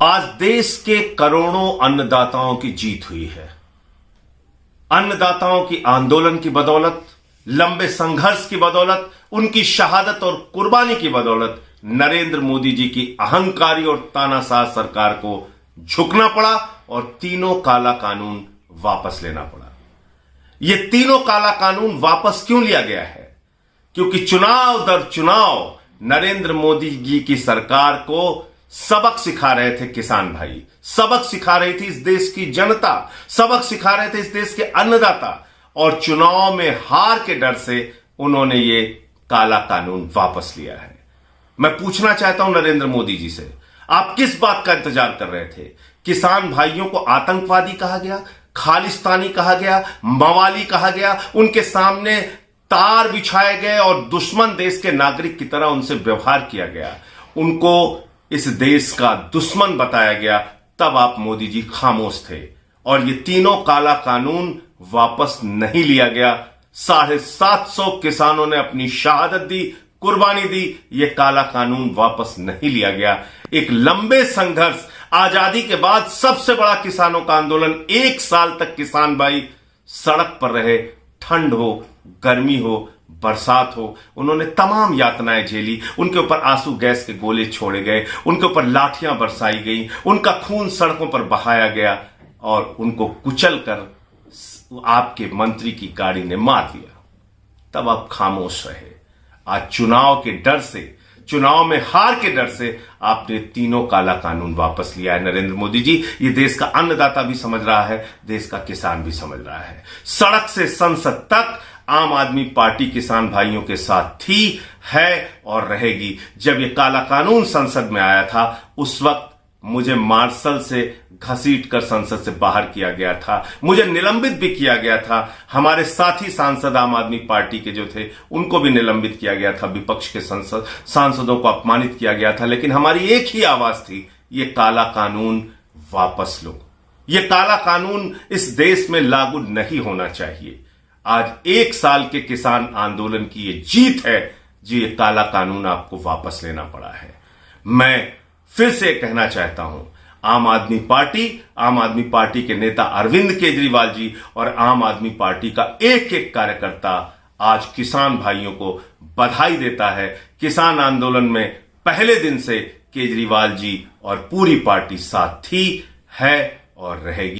आज देश के करोड़ों अन्नदाताओं की जीत हुई है। अन्नदाताओं की आंदोलन की बदौलत, लंबे संघर्ष की बदौलत, उनकी शहादत और कुर्बानी की बदौलत नरेंद्र मोदी जी की अहंकारी और तानाशाह सरकार को झुकना पड़ा और तीनों काला कानून वापस लेना पड़ा। यह तीनों काला कानून वापस क्यों लिया गया है? क्योंकि चुनाव दर चुनाव नरेंद्र मोदी जी की सरकार को सबक सिखा रहे थे किसान भाई, सबक सिखा रही थी इस देश की जनता, सबक सिखा रहे थे इस देश के अन्नदाता, और चुनाव में हार के डर से उन्होंने ये काला कानून वापस लिया है। मैं पूछना चाहता हूं नरेंद्र मोदी जी से, आप किस बात का इंतजार कर रहे थे? किसान भाइयों को आतंकवादी कहा गया, खालिस्तानी कहा गया, मवाली कहा गया, उनके सामने तार बिछाए गए और दुश्मन देश के नागरिक की तरह उनसे व्यवहार किया गया, उनको इस देश का दुश्मन बताया गया। तब आप मोदी जी खामोश थे और ये तीनों काला कानून वापस नहीं लिया गया। 750 किसानों ने अपनी शहादत दी, कुर्बानी दी, ये काला कानून वापस नहीं लिया गया। एक लंबे संघर्ष, आजादी के बाद सबसे बड़ा किसानों का आंदोलन, 1 साल तक किसान भाई सड़क पर रहे, ठंड हो, गर्मी हो, बरसात हो, उन्होंने तमाम यातनाएं झेली। उनके ऊपर आंसू गैस के गोले छोड़े गए, उनके ऊपर लाठियां बरसाई गई, उनका खून सड़कों पर बहाया गया और उनको कुचल कर आपके मंत्री की गाड़ी ने मार दिया। तब आप खामोश रहे। आज चुनाव के डर से, चुनाव में हार के डर से आपने तीनों काला कानून वापस लिया है। नरेंद्र मोदी जी, ये देश का अन्नदाता भी समझ रहा है, देश का किसान भी समझ रहा है। सड़क से संसद तक आम आदमी पार्टी किसान भाइयों के साथ थी, है और रहेगी। जब ये काला कानून संसद में आया था, उस वक्त मुझे मार्शल से घसीटकर संसद से बाहर किया गया था, मुझे निलंबित भी किया गया था। हमारे साथी सांसद आम आदमी पार्टी के जो थे, उनको भी निलंबित किया गया था, विपक्ष के सांसदों को अपमानित किया गया था। लेकिन हमारी एक ही आवाज थी, ये काला कानून वापस लो, ये काला कानून इस देश में लागू नहीं होना चाहिए। आज 1 साल के किसान आंदोलन की ये जीत है जो ये काला कानून आपको वापस लेना पड़ा है। मैं फिर से कहना चाहता हूं, आम आदमी पार्टी के नेता अरविंद केजरीवाल जी और आम आदमी पार्टी का एक एक कार्यकर्ता आज किसान भाइयों को बधाई देता है। किसान आंदोलन में पहले दिन से केजरीवाल जी और पूरी पार्टी साथ थी, है और रहेगी।